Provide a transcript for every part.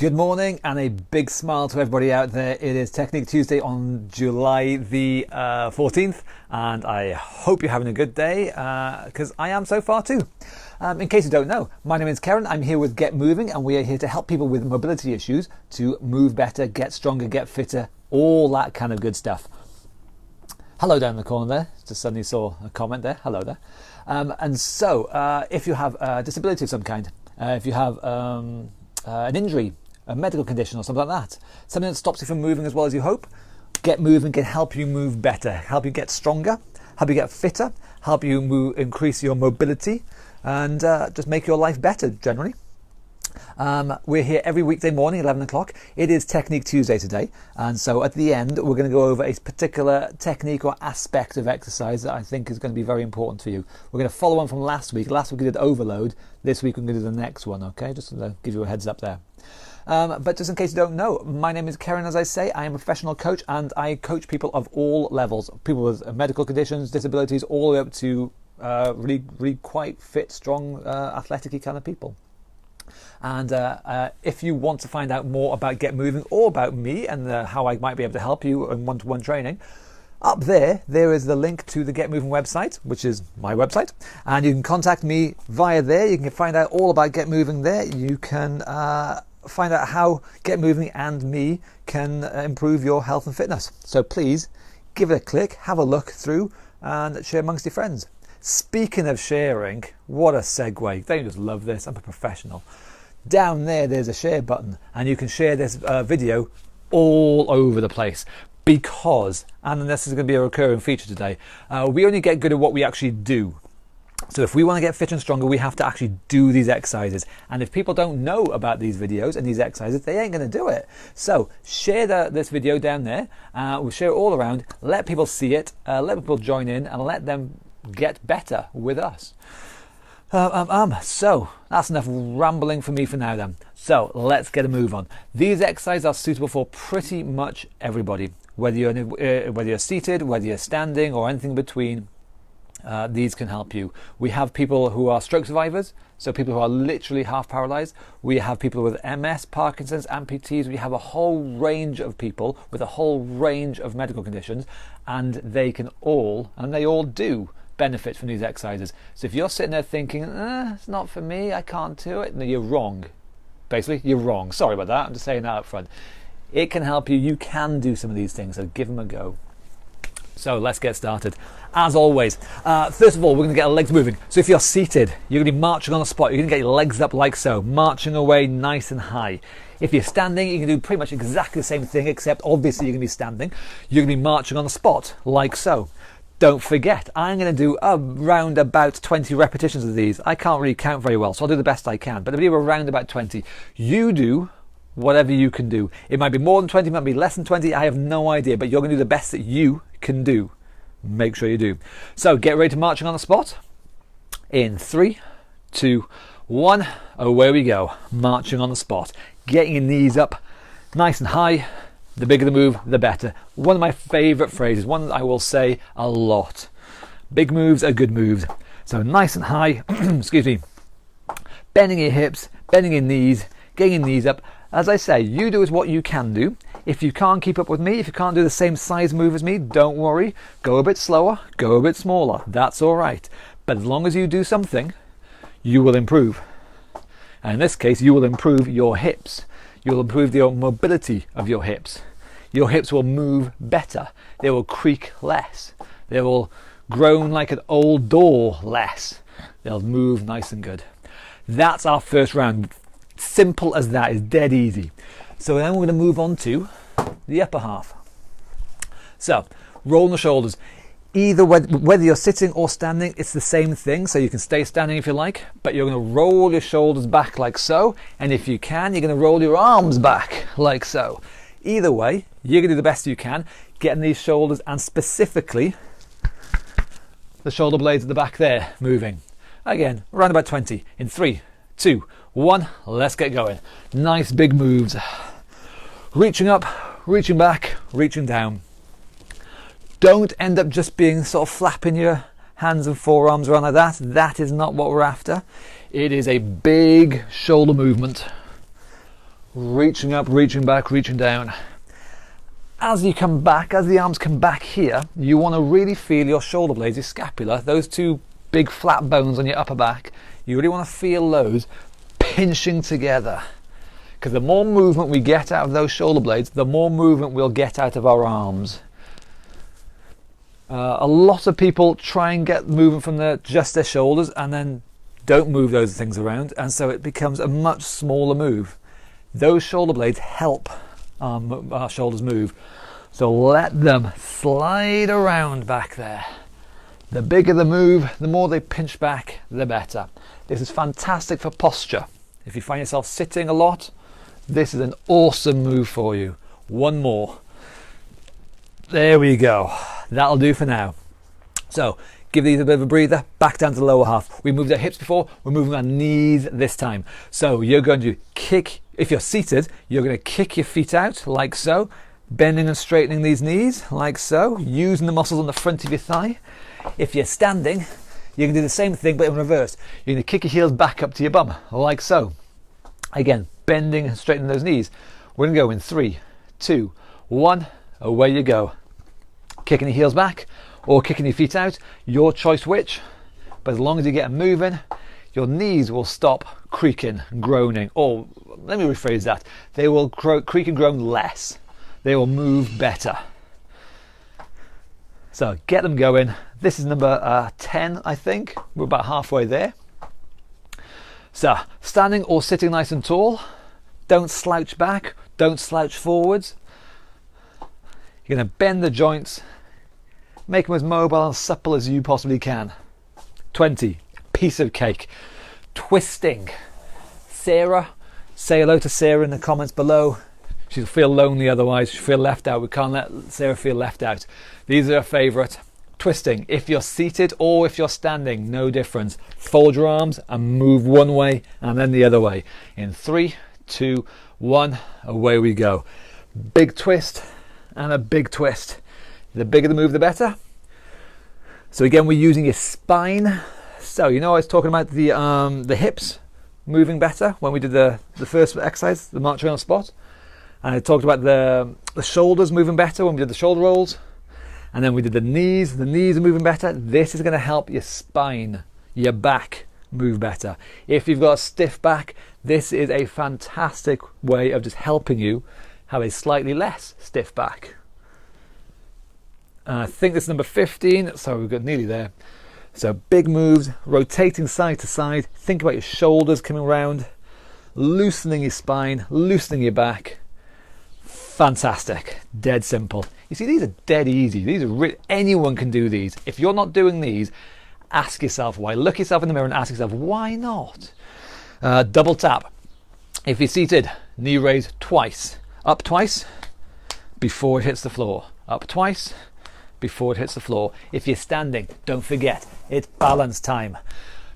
Good morning and a big smile to everybody out there. It is Technique Tuesday on July the 14th and I hope you're having a good day because I am so far too. In case you don't know, my name is Karen. I'm here with Get Moving and we are here to help people with mobility issues to move better, get stronger, get fitter, all that kind of good stuff. Hello down in the corner there. Just suddenly saw a comment there. Hello there. If you have a disability of some kind, if you have an injury, a medical condition or something like that, something that stops you from moving as well as you hope, Get Moving can help you move better, help you get stronger, help you get fitter, help you increase your mobility and just make your life better generally. We're here every weekday morning, 11 o'clock. It is Technique Tuesday today. And so at the end, we're going to go over a particular technique or aspect of exercise that I think is going to be very important for you. We're going to follow on from last week. Last week we did overload. This week we're going to do the next one, okay? Just to give you a heads up there. But just in case you don't know, my name is Karen, as I say. I am a professional coach and I coach people of all levels. People with medical conditions, disabilities, all the way up to really quite fit, strong, athletic-y kind of people. And if you want to find out more about Get Moving or about me and how I might be able to help you in one-to-one training, up there is the link to the Get Moving website, which is my website, and you can contact me via there. You can find out all about Get Moving there. You can find out how Get Moving and me can improve your health and fitness. So please give it a click, have a look through and share amongst your friends. Speaking of sharing, what a segue. Don't you just love this? I'm a professional. Down there's a share button and you can share this video all over the place because, and this is going to be a recurring feature today, we only get good at what we actually do. So if we want to get fit and stronger, we have to actually do these exercises. And if people don't know about these videos and these exercises, they ain't going to do it. So share this video down there. We'll share it all around. Let people see it. Let people join in and let them get better with us. So that's enough rambling for me for now then. So let's get a move on. These exercises are suitable for pretty much everybody. Whether you're seated, whether you're standing or anything in between. These can help you. We have people who are stroke survivors, so people who are literally half paralyzed. We have people with MS, Parkinson's, amputees. We have a whole range of people with a whole range of medical conditions, and they all do benefit from these exercises. So if you're sitting there thinking, it's not for me, I can't do it, no, you're wrong. Basically, you're wrong. Sorry about that. I'm just saying that up front. It can help you. You can do some of these things, so give them a go. So let's get started. As always, first of all, we're going to get our legs moving. So if you're seated, you're going to be marching on the spot. You're going to get your legs up like so, marching away nice and high. If you're standing, you can do pretty much exactly the same thing, except obviously you're going to be standing. You're going to be marching on the spot like so. Don't forget, I'm going to do around about 20 repetitions of these. I can't really count very well, so I'll do the best I can, but I'll do around about 20. You do whatever you can do. It might be more than 20, it might be less than 20, I have no idea, but you're going to do the best that you can do. Make sure you do. So get ready to marching on the spot. In 3, 2, 1, away we go. Marching on the spot. Getting your knees up nice and high. The bigger the move, the better. One of my favourite phrases, one that I will say a lot. Big moves are good moves. So nice and high, excuse me, bending your hips, bending your knees, getting your knees up. As I say, you do is what you can do. If you can't keep up with me, if you can't do the same size move as me, don't worry. Go a bit slower, go a bit smaller. That's all right. But as long as you do something, you will improve. And in this case, you will improve your hips. You'll improve the mobility of your hips. Your hips will move better. They will creak less. They will groan like an old door less. They'll move nice and good. That's our first round. Simple as that, is dead easy. So then we're going to move on to the upper half. So rolling the shoulders. Either whether you're sitting or standing, it's the same thing. So you can stay standing if you like, but you're going to roll your shoulders back like so. And if you can, you're going to roll your arms back like so. Either way, you're going to do the best you can, getting these shoulders and specifically the shoulder blades at the back there moving. Again, around about 20 in 3, 2, 1, let's get going. Nice big moves. Reaching up, reaching back, reaching down. Don't end up just being sort of flapping your hands and forearms around like that. That is not what we're after. It is a big shoulder movement. reaching up, reaching back, reaching down. As you come back, as the arms come back here, you want to really feel your shoulder blades, your scapula, those two big flat bones on your upper back. You really want to feel those pinching together. Because the more movement we get out of those shoulder blades, the more movement we'll get out of our arms. A lot of people try and get movement from just their shoulders and then don't move those things around, and so it becomes a much smaller move. Those shoulder blades help our shoulders move, so let them slide around back there. The bigger the move, the more they pinch back, the better. This is fantastic for posture. If you find yourself sitting a lot, this is an awesome move for you. One more. There we go. That'll do for now. So give these a bit of a breather, back down to the lower half. We moved our hips before, we're moving our knees this time. So you're going to kick, if you're seated, you're going to kick your feet out like so, bending and straightening these knees like so, using the muscles on the front of your thigh. If you're standing, you can do the same thing but in reverse. You're going to kick your heels back up to your bum like so. Again, bending and straightening those knees. We're going to go in 3, 2, 1, away you go. Kicking your heels back or kicking your feet out, your choice which, but as long as you get them moving, your knees will stop creaking and groaning, or let me rephrase that, they will creak and groan less. They will move better. So get them going. This is number 10, I think. We're about halfway there. So standing or sitting nice and tall, don't slouch back, don't slouch forwards. You're going to bend the joints, make them as mobile and supple as you possibly can. 20, piece of cake. Twisting. Sarah, say hello to Sarah in the comments below. She'll feel lonely otherwise, she'll feel left out. We can't let Sarah feel left out. These are her favourite. Twisting. If you're seated or if you're standing, no difference. Fold your arms and move one way and then the other way. In 3, 2, 1, away we go. Big twist and a big twist. The bigger the move, the better. So again, we're using your spine. So you know I was talking about the hips moving better when we did the first exercise, the march around spot. And I talked about the shoulders moving better when we did the shoulder rolls. And then we did the knees. The knees are moving better. This is going to help your spine, your back move better. If you've got a stiff back, this is a fantastic way of just helping you have a slightly less stiff back. I think this is number 15, so we've got nearly there. So big moves, rotating side to side. Think about your shoulders coming around, loosening your spine, loosening your back. Fantastic, dead simple. You see, these are dead easy. These are anyone can do these. If you're not doing these, ask yourself why. Look yourself in the mirror and ask yourself, why not? Double tap. If you're seated, knee raise twice. Up twice before it hits the floor. Up twice before it hits the floor. If you're standing, don't forget, it's balance time.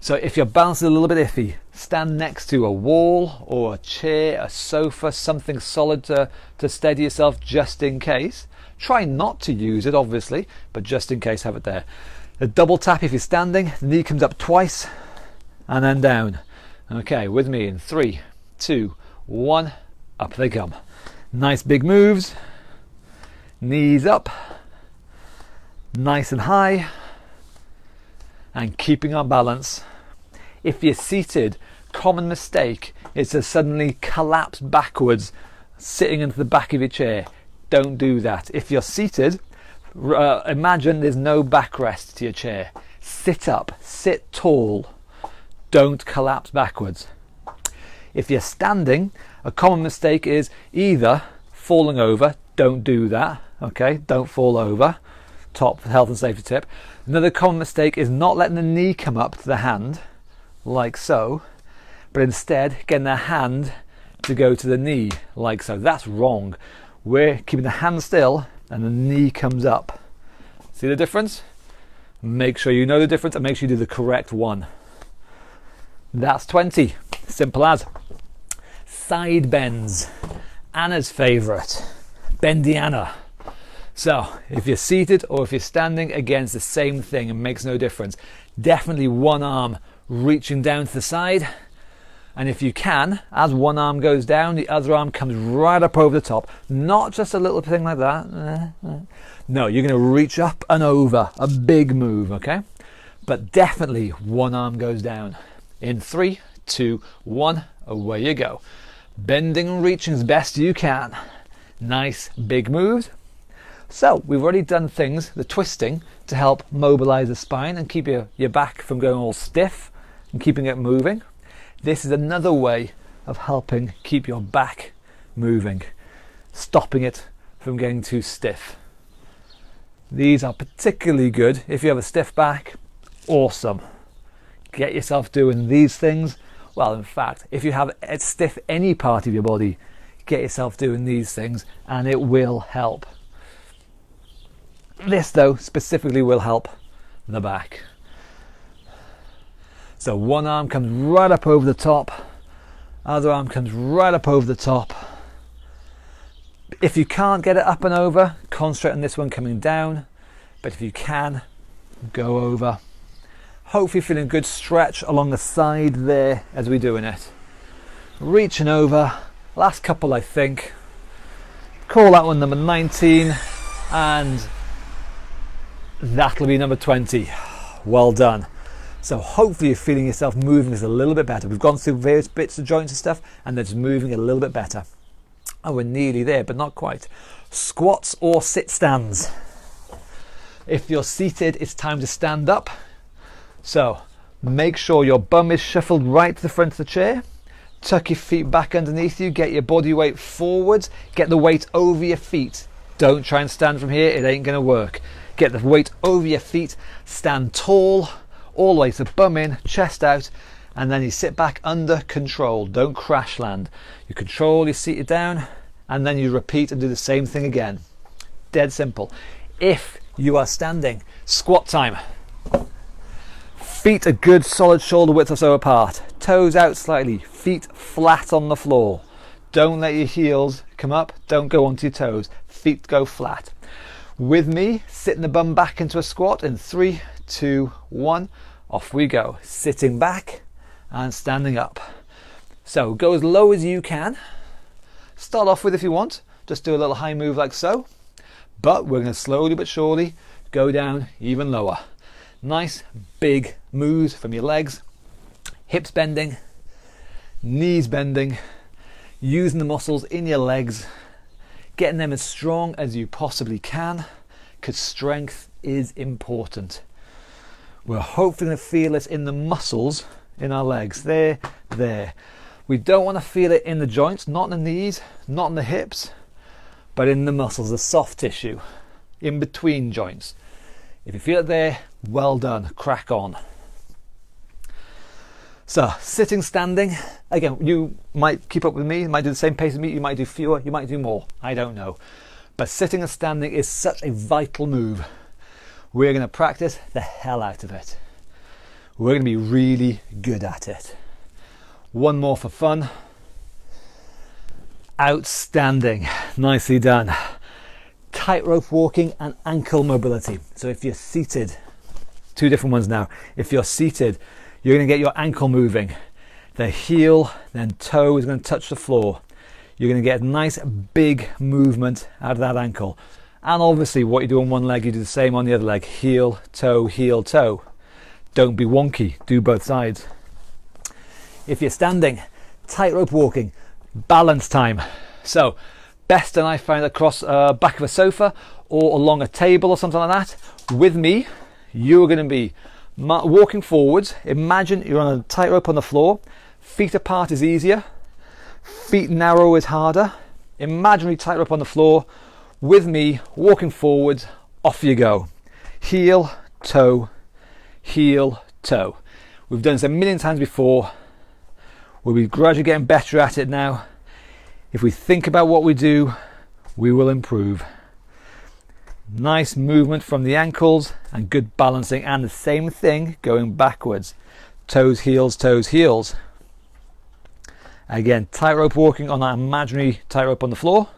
So if your balance is a little bit iffy, stand next to a wall or a chair, a sofa, something solid to steady yourself just in case. Try not to use it, obviously, but just in case, have it there. A double tap if you're standing, the knee comes up twice and then down. Okay, with me in 3, 2, 1, up they come. Nice big moves, knees up, nice and high, and keeping our balance. If you're seated, common mistake is to suddenly collapse backwards, sitting into the back of your chair. Don't do that. If you're seated, imagine there's no backrest to your chair. Sit up, sit tall, don't collapse backwards. If you're standing, a common mistake is either falling over, don't do that, okay, don't fall over, top health and safety tip. Another common mistake is not letting the knee come up to the hand, like so, but instead getting the hand to go to the knee, like so. That's wrong. We're keeping the hand still and the knee comes up. See the difference? Make sure you know the difference and make sure you do the correct one. That's 20. Simple as. Side bends. Anna's favourite. Bendy Anna. So if you're seated or if you're standing, again, it's the same thing and makes no difference. Definitely one arm reaching down to the side And if you can, as one arm goes down, the other arm comes right up over the top. Not just a little thing like that. No, you're going to reach up and over. A big move, okay? But definitely one arm goes down. In 3, 2, 1, away you go. Bending and reaching as best you can. Nice big moves. So we've already done things, the twisting, to help mobilize the spine and keep your back from going all stiff and keeping it moving. This is another way of helping keep your back moving, stopping it from getting too stiff. These are particularly good if you have a stiff back. Awesome. Get yourself doing these things. Well, in fact, if you have a stiff any part of your body, get yourself doing these things and it will help. This, though, specifically will help the back. So one arm comes right up over the top, other arm comes right up over the top. If you can't get it up and over, concentrate on this one coming down, but if you can, go over. Hopefully feeling a good stretch along the side there as we're doing it. Reaching over, last couple I think. Call that one number 19 and that'll be number 20. Well done. So hopefully you're feeling yourself moving just a little bit better. We've gone through various bits of joints and stuff and they're just moving a little bit better. And we're nearly there, but not quite. Squats or sit stands. If you're seated, it's time to stand up. So make sure your bum is shuffled right to the front of the chair. Tuck your feet back underneath you. Get your body weight forwards. Get the weight over your feet. Don't try and stand from here. It ain't going to work. Get the weight over your feet. Stand tall. All the way to bum in, chest out, and then you sit back under control. Don't crash land. You control, you seat down, and then you repeat and do the same thing again. Dead simple. If you are standing, squat time. Feet a good solid shoulder width or so apart. Toes out slightly. Feet flat on the floor. Don't let your heels come up. Don't go onto your toes. Feet go flat. With me, sitting the bum back into a squat in 3, 2, 1. Off we go. Sitting back and standing up. So go as low as you can. Start off with, if you want, just do a little high move like so. But we're going to slowly but surely go down even lower. Nice big moves from your legs. Hips bending, knees bending, using the muscles in your legs, getting them as strong as you possibly can, because strength is important. We're hopefully going to feel it in the muscles in our legs. There. We don't want to feel it in the joints, not in the knees, not in the hips, but in the muscles, the soft tissue, in between joints. If you feel it there, well done, crack on. So, sitting, standing, again, you might keep up with me, you might do the same pace as me, you might do fewer, you might do more, I don't know. But sitting and standing is such a vital move. We're going to practice the hell out of it. We're going to be really good at it. One more for fun. Outstanding, nicely done. Tightrope walking and ankle mobility. So if you're seated, two different ones now. If you're seated, you're going to get your ankle moving. The heel, then toe is going to touch the floor. You're going to get a nice big movement out of that ankle. And obviously what you do on one leg, you do the same on the other leg. Heel, toe, heel, toe. Don't be wonky, do both sides. If you're standing, tightrope walking, balance time. So best and I find across back of a sofa or along a table or something like that. With me, you're going to be walking forwards. Imagine you're on a tightrope on the floor. Feet apart is easier. Feet narrow is harder. Imaginary tightrope on the floor. With me, walking forwards, off you go. Heel, toe, heel, toe. We've done this a million times before. We'll be gradually getting better at it now. If we think about what we do, we will improve. Nice movement from the ankles and good balancing, and the same thing going backwards. Toes, heels, toes, heels. Again, tightrope walking on that imaginary tightrope on the floor.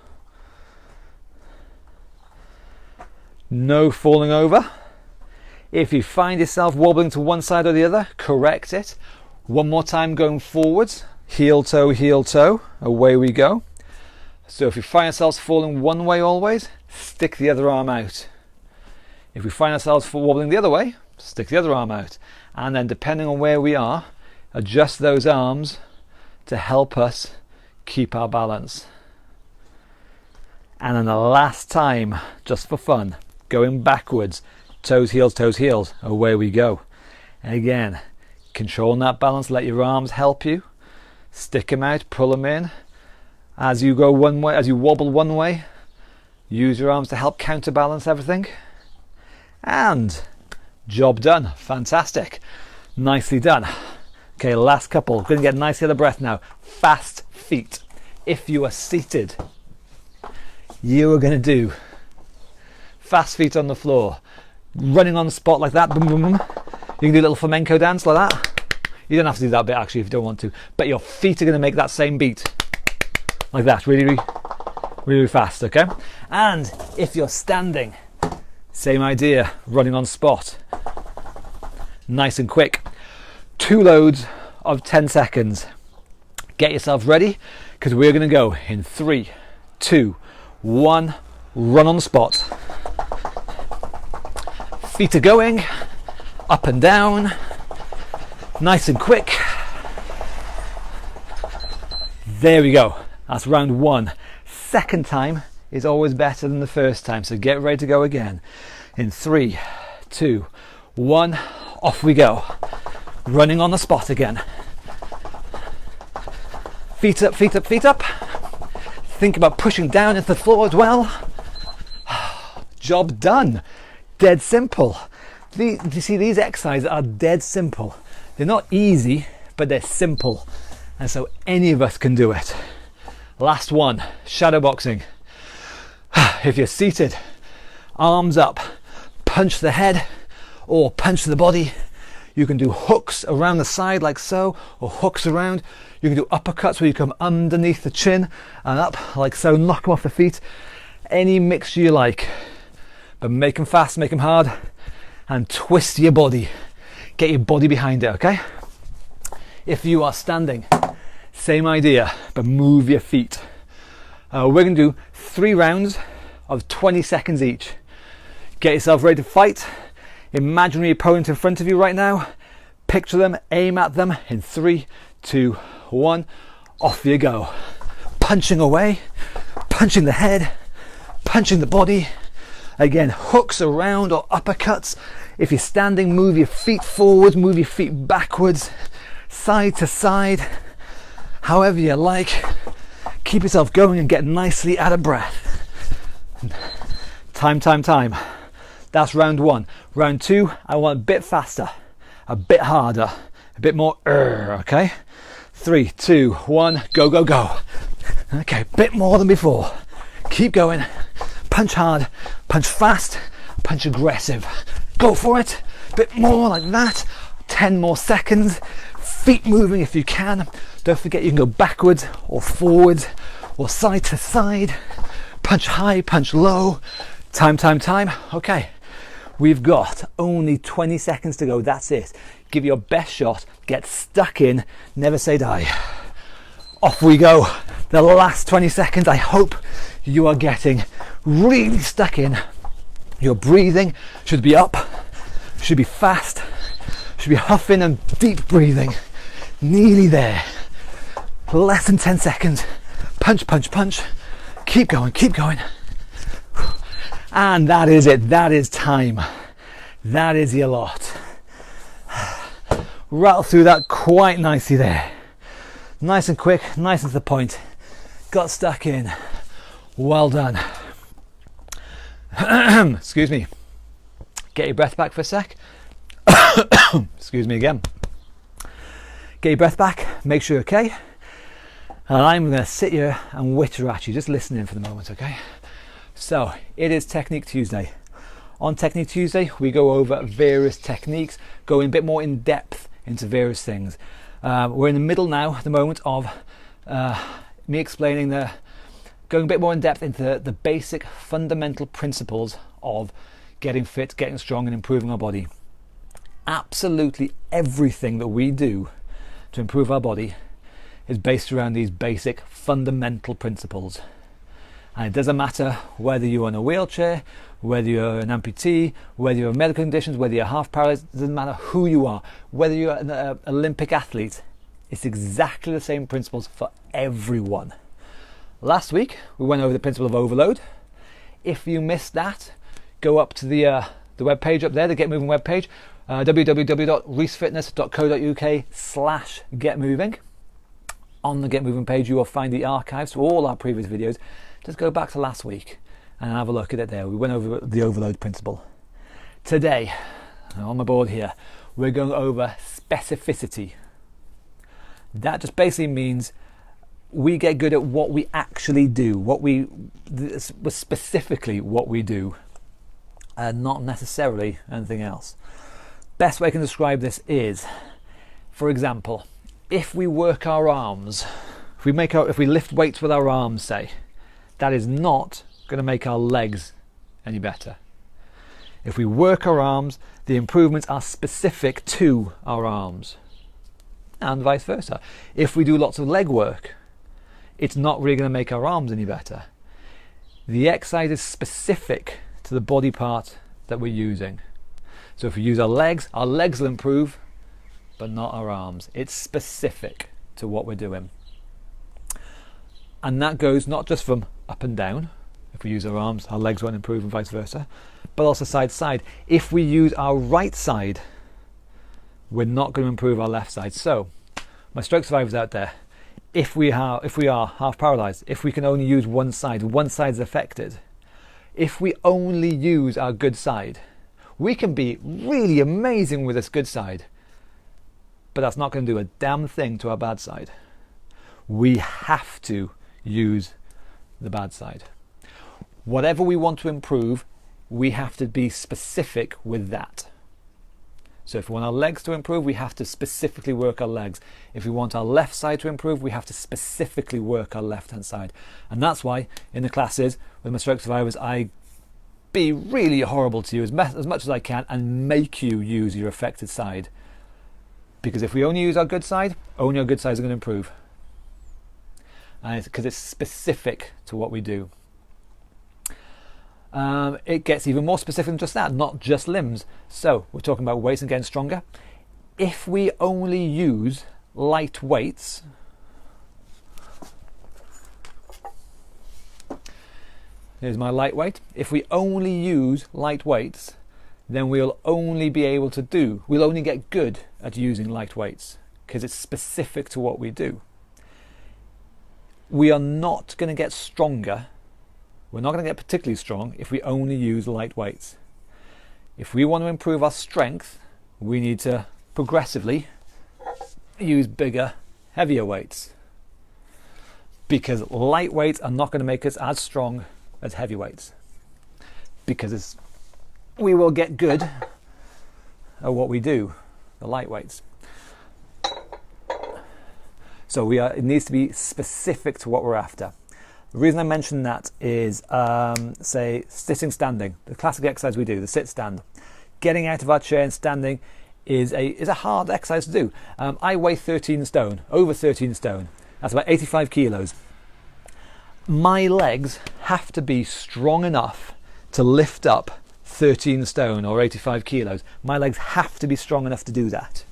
No falling over. If you find yourself wobbling to one side or the other, correct it. One more time going forwards. heel toe, away we go. So if we find ourselves falling one way always, stick the other arm out. If we find ourselves wobbling the other way, stick the other arm out. And then depending on where we are, adjust those arms to help us keep our balance. And then the last time, just for fun, going backwards, toes, heels, away we go. And again, controlling that balance, let your arms help you. Stick them out, pull them in. As you go one way, as you wobble one way, use your arms to help counterbalance everything. And job done. Fantastic. Nicely done. Okay, last couple. Going to get nicely out of breath now. Fast feet. If you are seated, you are going to do fast feet on the floor, running on the spot like that. Boom, boom, boom. You can do a little flamenco dance like that. You don't have to do that bit actually if you don't want to, but your feet are going to make that same beat like that, really fast. Okay, and if you're standing, same idea, running on spot, nice and quick. 2 loads of 10 seconds. Get yourself ready, because we're going to go in 3, 2, 1. Run on the spot. Feet are going up and down, nice and quick. There we go. That's round 1. Second time is always better than the first time, so get ready to go again. In 3, 2, 1, off we go. Running on the spot again. Feet up, feet up, feet up. Think about pushing down into the floor as well. Job done. Dead simple. You see, these exercises are dead simple. They're not easy, but they're simple. And so any of us can do it. Last one, shadow boxing. If you're seated, arms up, punch the head or punch the body. You can do hooks around the side like so, or hooks around. You can do uppercuts where you come underneath the chin and up like so, knock them off the feet. Any mixture you like, but make them fast, make them hard, and twist your body. Get your body behind it, okay? If you are standing, same idea, but move your feet. We're going to do 3 rounds of 20 seconds each. Get yourself ready to fight. Imaginary opponent in front of you right now. Picture them, aim at them in 3, 2, 1. Off you go. Punching away, punching the head, punching the body. Again, hooks around or uppercuts. If you're standing, move your feet forwards, move your feet backwards, side to side, however you like. Keep yourself going and get nicely out of breath. Time. That's round 1. Round 2, I want a bit faster, a bit harder, a bit more okay? 3, 2, 1, go. Okay, bit more than before. Keep going. Punch hard, punch fast, punch aggressive. Go for it. Bit more like that. 10 more seconds. Feet moving if you can. Don't forget you can go backwards or forwards or side to side. Punch high, punch low. Time. Okay. We've got only 20 seconds to go. That's it. Give your best shot. Get stuck in. Never say die. Off we go. The last 20 seconds. I hope you are getting really stuck in. Your breathing should be up. Should be fast. Should be huffing and deep breathing. Nearly there. Less than 10 seconds. Punch. Keep going. And that is it. That is time. That is your lot. Rattle through that quite nicely there. Nice and quick, nice and to the point. Got stuck in. Well done. Excuse me. Get your breath back for a sec. Excuse me again. Get your breath back. Make sure you're okay. And I'm going to sit here and witter at you. Just listening for the moment, okay? So, it is Technique Tuesday. On Technique Tuesday, we go over various techniques, go in a bit more in depth into various things. We're in the middle now, at the moment, of me explaining going a bit more in depth into the basic fundamental principles of getting fit, getting strong and improving our body. Absolutely everything that we do to improve our body is based around these basic fundamental principles. And it doesn't matter whether you're in a wheelchair, whether you're an amputee, whether you have medical conditions, whether you're half paralyzed, it doesn't matter who you are, whether you're an Olympic athlete, it's exactly the same principles for everyone. Last week, we went over the principle of overload. If you missed that, go up to the web page up there, the Get Moving web page, www.reesefitness.co.uk/getmoving. On the Get Moving page, you will find the archives to all our previous videos. Just go back to last week and have a look at it there. We went over the overload principle. Today, on my board here, we're going over specificity. That just basically means we get good at what we actually do, specifically what we do, and not necessarily anything else. Best way I can describe this is, for example, if we work our arms, if we lift weights with our arms, say, that is not going to make our legs any better. If we work our arms, the improvements are specific to our arms, and vice versa. If we do lots of leg work, it's not really going to make our arms any better. The exercise is specific to the body part that we're using. So if we use our legs will improve, but not our arms. It's specific to what we're doing. And that goes not just from up and down. If we use our arms, our legs won't improve, and vice versa, but also side to side. If we use our right side, we're not going to improve our left side. So, my stroke survivors out there, if we are half paralyzed, if we can only use one side's affected, if we only use our good side, we can be really amazing with this good side, but that's not going to do a damn thing to our bad side. We have to use the bad side. Whatever we want to improve, we have to be specific with that. So if we want our legs to improve, we have to specifically work our legs. If we want our left side to improve, we have to specifically work our left hand side. And that's why in the classes with my stroke survivors, I be really horrible to you as much as I can and make you use your affected side. Because if we only use our good side, only our good sides are going to improve. And because it's specific to what we do. It gets even more specific than just that, not just limbs. So we're talking about weights and getting stronger. If we only use light weights, here's my lightweight. If we only use light weights, then we'll only get good at using light weights because it's specific to what we do. We are not going to get stronger. We're not going to get particularly strong if we only use light weights. If we want to improve our strength, we need to progressively use bigger, heavier weights. Because light weights are not going to make us as strong as heavy weights. Because we will get good at what we do, the light weights. So it needs to be specific to what we're after. The reason I mention that is, say, sitting, standing, the classic exercise we do, the sit stand. Getting out of our chair and standing is a hard exercise to do. I weigh 13 stone, over 13 stone. That's about 85 kilos. My legs have to be strong enough to lift up 13 stone or 85 kilos. My legs have to be strong enough to do that.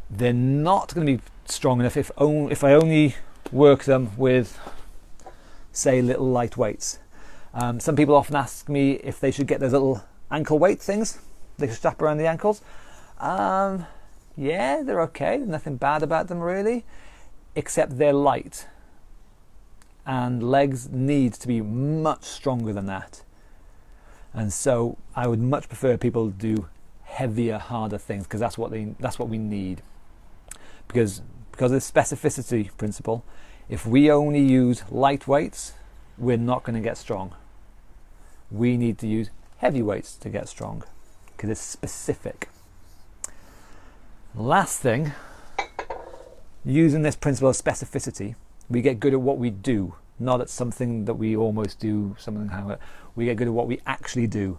They're not going to be strong enough if I only work them with, say, little light weights. Some people often ask me if they should get those little ankle weight things they should strap around the ankles. Yeah, they're okay. There's nothing bad about them really, except they're light. And legs need to be much stronger than that. And so I would much prefer people do heavier, harder things because that's what we need. Because of the specificity principle, if we only use light weights, we're not going to get strong. We need to use heavy weights to get strong because it's specific. Last thing, using this principle of specificity, we get good at what we do, not at something that we almost do, we get good at what we actually do.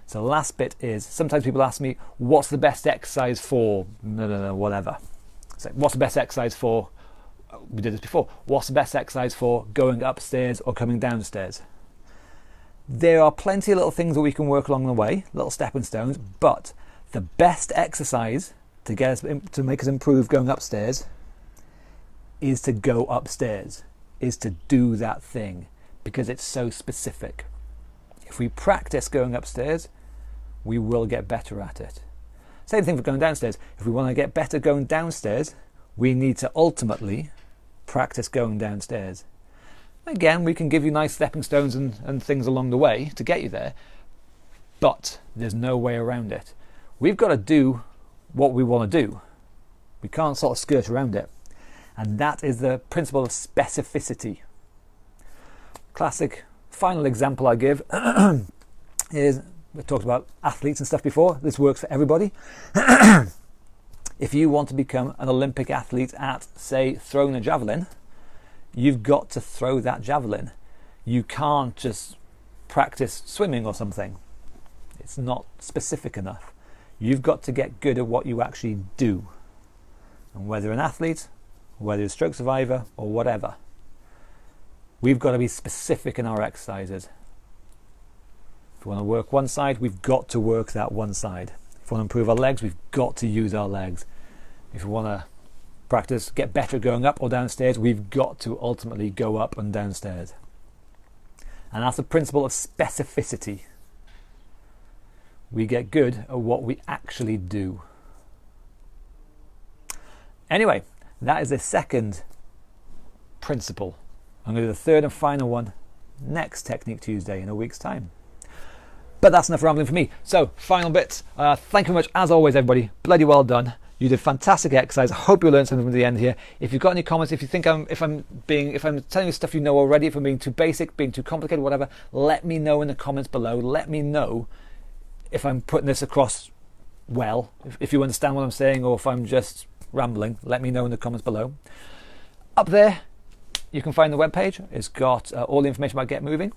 So the last bit is, sometimes people ask me, what's the best exercise for, whatever. So what's the best exercise for, we did this before, what's the best exercise for going upstairs or coming downstairs? There are plenty of little things that we can work along the way, little stepping stones, but the best exercise to get us, to make us improve going upstairs, is to go upstairs, is to do that thing, because it's so specific. If we practice going upstairs, we will get better at it. Same thing for going downstairs. If we want to get better going downstairs, we need to ultimately practice going downstairs. Again, we can give you nice stepping stones and things along the way to get you there, but there's no way around it. We've got to do what we want to do. We can't sort of skirt around it. And that is the principle of specificity. Classic final example I give is, we've talked about athletes and stuff before. This works for everybody. If you want to become an Olympic athlete at, say, throwing a javelin, you've got to throw that javelin. You can't just practice swimming or something. It's not specific enough. You've got to get good at what you actually do. And whether you're an athlete, whether you're a stroke survivor, or whatever, we've got to be specific in our exercises. If we want to work one side, we've got to work that one side. If we want to improve our legs, we've got to use our legs. If we want to practice, get better going up or downstairs, we've got to ultimately go up and downstairs. And that's the principle of specificity. We get good at what we actually do. Anyway, that is the second principle. I'm going to do the third and final one next Technique Tuesday in a week's time. But that's enough rambling for me. So, final bits. Thank you very much, as always, everybody. Bloody well done. You did fantastic exercise. I hope you learned something from the end here. If you've got any comments, if you think if I'm telling you stuff you know already, if I'm being too basic, being too complicated, whatever, let me know in the comments below. Let me know if I'm putting this across well, if you understand what I'm saying, or if I'm just rambling. Let me know in the comments below. Up there, you can find the webpage. It's got all the information about Get Moving.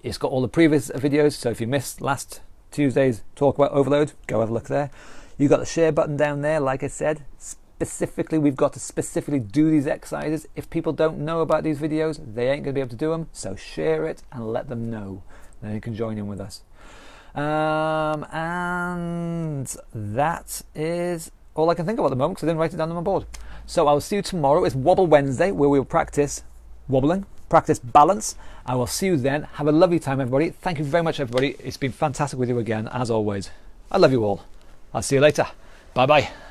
It's got all the previous videos, so if you missed last Tuesday's talk about overload, go have a look there. You've got the share button down there, like I said. Specifically, we've got to specifically do these exercises. If people don't know about these videos, they ain't going to be able to do them, so share it and let them know. Then you can join in with us. And that is all I can think of at the moment, because I didn't write it down on my board. So I'll see you tomorrow. It's Wobble Wednesday, where we'll practice wobbling, practice balance. I will see you then. Have a lovely time, everybody. Thank you very much, everybody. It's been fantastic with you again, as always. I love you all. I'll see you later. Bye-bye.